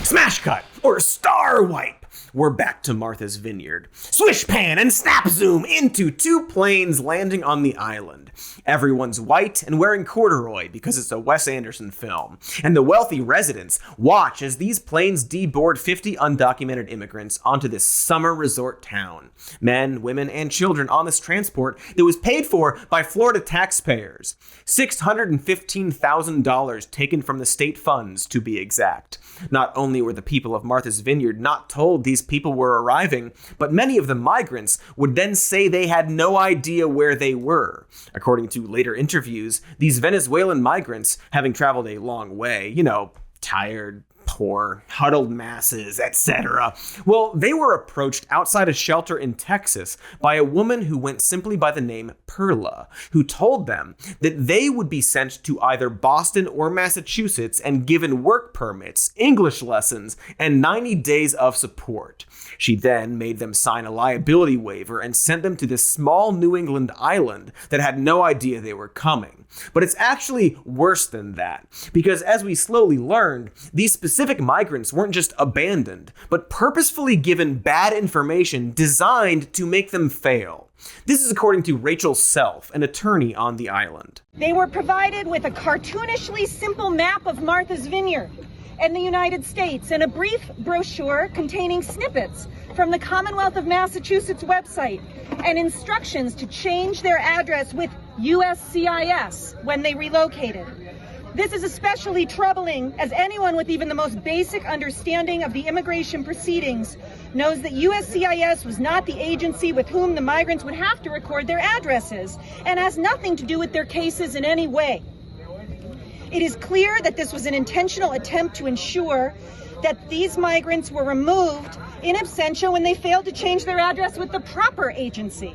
Smash cut or star wipe. We're back to Martha's Vineyard. Swish pan and snap zoom into two planes landing on the island. Everyone's white and wearing corduroy because it's a Wes Anderson film. And the wealthy residents watch as these planes deboard 50 undocumented immigrants onto this summer resort town. Men, women, and children on this transport that was paid for by Florida taxpayers. $615,000 taken from the state funds, to be exact. Not only were the people of Martha's Vineyard not told these people were arriving, but many of the migrants would then say they had no idea where they were. According to later interviews, these Venezuelan migrants, having traveled a long way, tired, poor, huddled masses, etc. Well, they were approached outside a shelter in Texas by a woman who went simply by the name Perla, who told them that they would be sent to either Boston or Massachusetts and given work permits, English lessons, and 90 days of support. She then made them sign a liability waiver and sent them to this small New England island that had no idea they were coming. But it's actually worse than that, because as we slowly learned, these specific migrants weren't just abandoned, but purposefully given bad information designed to make them fail. This is according to Rachel Self, an attorney on the island. They were provided with a cartoonishly simple map of Martha's Vineyard and the United States and a brief brochure containing snippets from the Commonwealth of Massachusetts website and instructions to change their address with USCIS when they relocated. This is especially troubling as anyone with even the most basic understanding of the immigration proceedings knows that USCIS was not the agency with whom the migrants would have to record their addresses and has nothing to do with their cases in any way. It is clear that this was an intentional attempt to ensure that these migrants were removed in absentia when they failed to change their address with the proper agency.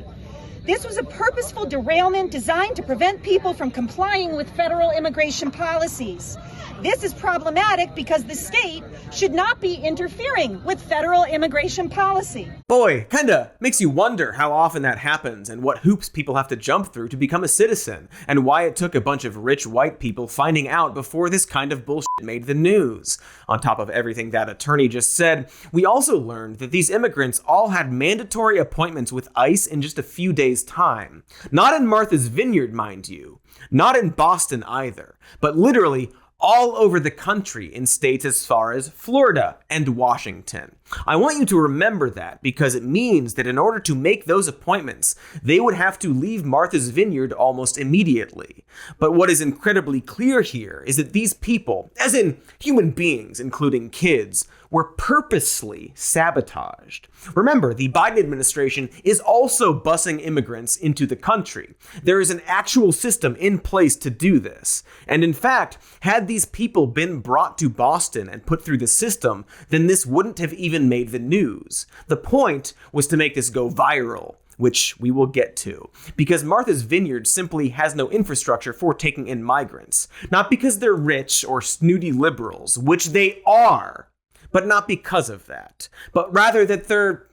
This was a purposeful derailment designed to prevent people from complying with federal immigration policies. This is problematic because the state should not be interfering with federal immigration policy. Boy, kinda makes you wonder how often that happens and what hoops people have to jump through to become a citizen, and why it took a bunch of rich white people finding out before this kind of bullshit made the news. On top of everything that attorney just said, we also learned that these immigrants all had mandatory appointments with ICE in just a few days' time. Not in Martha's Vineyard, mind you. Not in Boston either, but literally all over the country in states as far as Florida and Washington. I want you to remember that because it means that in order to make those appointments, they would have to leave Martha's Vineyard almost immediately. But what is incredibly clear here is that these people, as in human beings, including kids, were purposely sabotaged. Remember, the Biden administration is also busing immigrants into the country. There is an actual system in place to do this. And in fact, had these people been brought to Boston and put through the system, then this wouldn't have even made the news. The point was to make this go viral, which we will get to, because Martha's Vineyard simply has no infrastructure for taking in migrants. Not because they're rich or snooty liberals, which they are, but not because of that, but rather that they're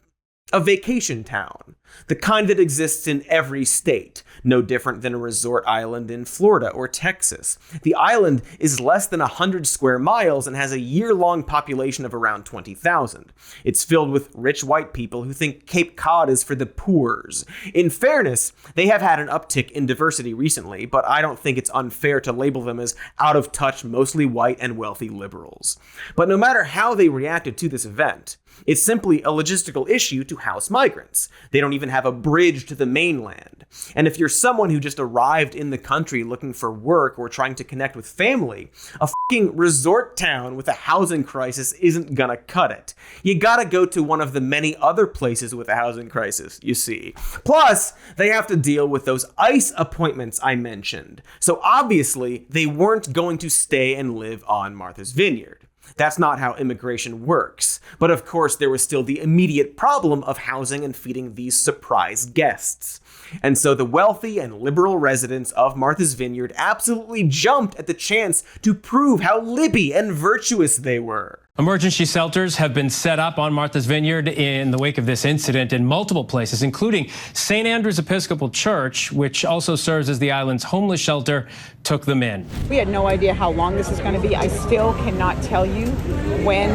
a vacation town, the kind that exists in every state, no different than a resort island in Florida or Texas. The island is less than 100 square miles and has a year-long population of around 20,000. It's filled with rich white people who think Cape Cod is for the poors. In fairness, they have had an uptick in diversity recently, but I don't think it's unfair to label them as out-of-touch, mostly white and wealthy liberals. But no matter how they reacted to this event, it's simply a logistical issue to house migrants. They don't even have a bridge to the mainland. And if you're someone who just arrived in the country looking for work or trying to connect with family, a fucking resort town with a housing crisis isn't gonna cut it. You gotta go to one of the many other places with a housing crisis, you see. Plus, they have to deal with those ICE appointments I mentioned. So obviously, they weren't going to stay and live on Martha's Vineyard. That's not how immigration works. But of course, there was still the immediate problem of housing and feeding these surprise guests. And so the wealthy and liberal residents of Martha's Vineyard absolutely jumped at the chance to prove how libby and virtuous they were. Emergency shelters have been set up on Martha's Vineyard in the wake of this incident in multiple places, including St. Andrew's Episcopal Church, which also serves as the island's homeless shelter, took them in. We had no idea how long this is going to be. I still cannot tell you when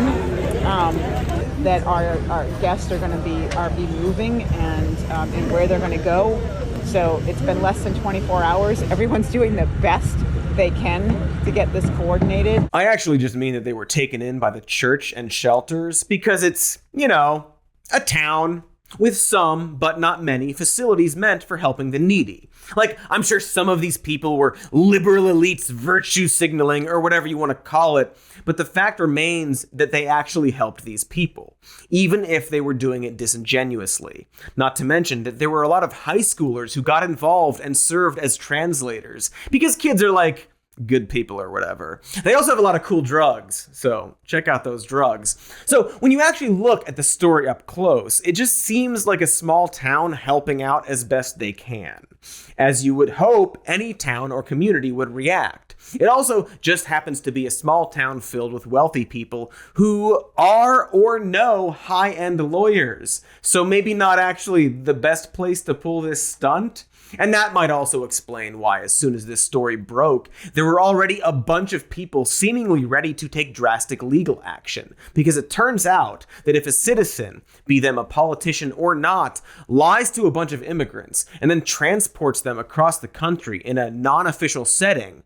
that our guests are going to be moving and where they're going to go. So it's been less than 24 hours. Everyone's doing the best they can to get this coordinated. I actually just mean that they were taken in by the church and shelters because it's, a town with some, but not many, facilities meant for helping the needy. Like, I'm sure some of these people were liberal elites virtue signaling or whatever you want to call it, but the fact remains that they actually helped these people, even if they were doing it disingenuously. Not to mention that there were a lot of high schoolers who got involved and served as translators, because kids are like good people or whatever. They also have a lot of cool drugs, so check out those drugs. So when you actually look at the story up close, it just seems like a small town helping out as best they can, as you would hope any town or community would react. It also just happens to be a small town filled with wealthy people who are or know high-end lawyers, so maybe not actually the best place to pull this stunt. And that might also explain why, as soon as this story broke, there were already a bunch of people seemingly ready to take drastic legal action. Because it turns out that if a citizen, be them a politician or not, lies to a bunch of immigrants and then transports them across the country in a non-official setting,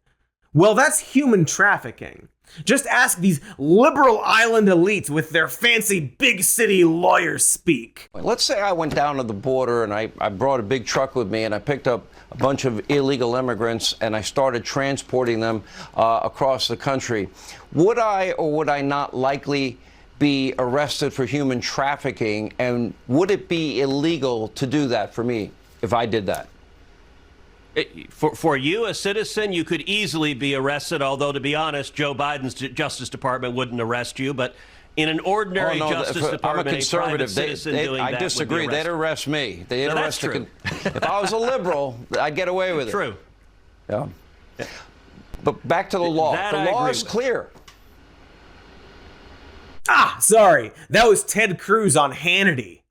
well, that's human trafficking. Just ask these liberal island elites with their fancy big city lawyer speak. Let's say I went down to the border and I brought a big truck with me and I picked up a bunch of illegal immigrants and I started transporting them across the country. Would I or would I not likely be arrested for human trafficking, and would it be illegal to do that for me if I did that? For you, a citizen, you could easily be arrested, although, to be honest, Joe Biden's Justice Department wouldn't arrest you. But in an ordinary Justice Department, I'm a conservative. I disagree. They'd arrest me. They'd arrest true. If I was a liberal, I'd get away with it. True. Yeah. But back to the law. The law is clear. Sorry. That was Ted Cruz on Hannity.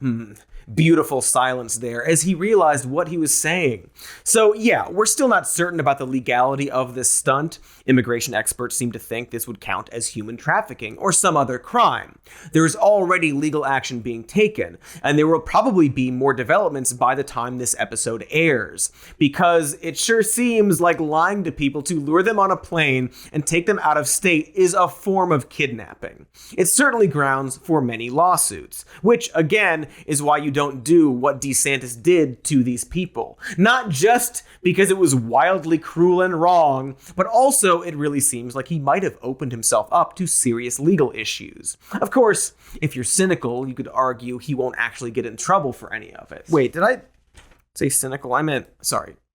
Beautiful silence there as he realized what he was saying. So yeah, we're still not certain about the legality of this stunt. Immigration experts seem to think this would count as human trafficking or some other crime. There is already legal action being taken, and there will probably be more developments by the time this episode airs, because it sure seems like lying to people to lure them on a plane and take them out of state is a form of kidnapping. It's certainly grounds for many lawsuits, which again is why you don't do what DeSantis did to these people. Not just because it was wildly cruel and wrong, but also it really seems like he might have opened himself up to serious legal issues. Of course, if you're cynical, you could argue he won't actually get in trouble for any of it. Wait, did I say cynical? I meant,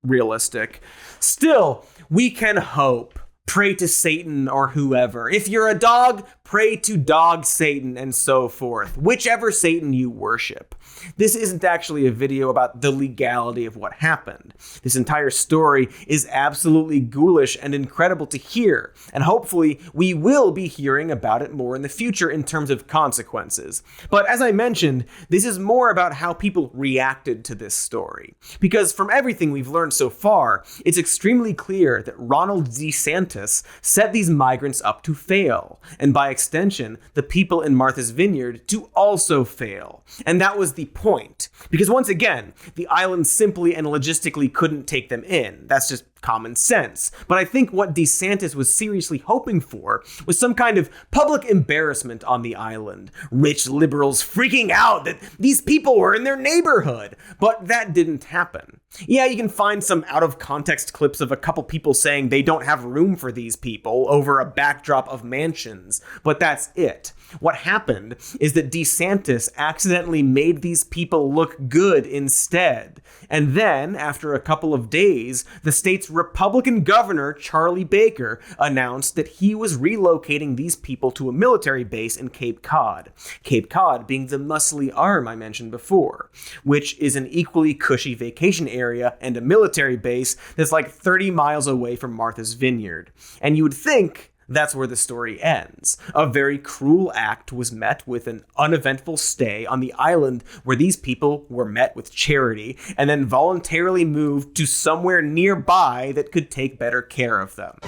realistic. Still, we can hope. Pray to Satan or whoever. If you're a dog, pray to dog Satan and so forth. Whichever Satan you worship. This isn't actually a video about the legality of what happened. This entire story is absolutely ghoulish and incredible to hear, and hopefully we will be hearing about it more in the future in terms of consequences. But as I mentioned, this is more about how people reacted to this story. Because from everything we've learned so far, it's extremely clear that Ronald DeSantis set these migrants up to fail, and by extension, the people in Martha's Vineyard to also fail. And that was the point. Because once again, the island simply and logistically couldn't take them in. That's just common sense. But I think what DeSantis was seriously hoping for was some kind of public embarrassment on the island. Rich liberals freaking out that these people were in their neighborhood. But that didn't happen. Yeah, you can find some out-of-context clips of a couple people saying they don't have room for these people over a backdrop of mansions, but that's it. What happened is that DeSantis accidentally made these people look good instead. And then, after a couple of days, the state's Republican governor, Charlie Baker, announced that he was relocating these people to a military base in Cape Cod. Cape Cod being the muscly arm I mentioned before, which is an equally cushy vacation area and a military base that's like 30 miles away from Martha's Vineyard. And you would think That's where the story ends. A very cruel act was met with an uneventful stay on the island where these people were met with charity and then voluntarily moved to somewhere nearby that could take better care of them.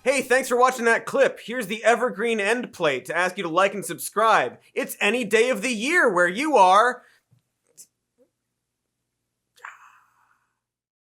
Hey, thanks for watching that clip. Here's the evergreen end plate to ask you to like and subscribe. It's any day of the year where you are.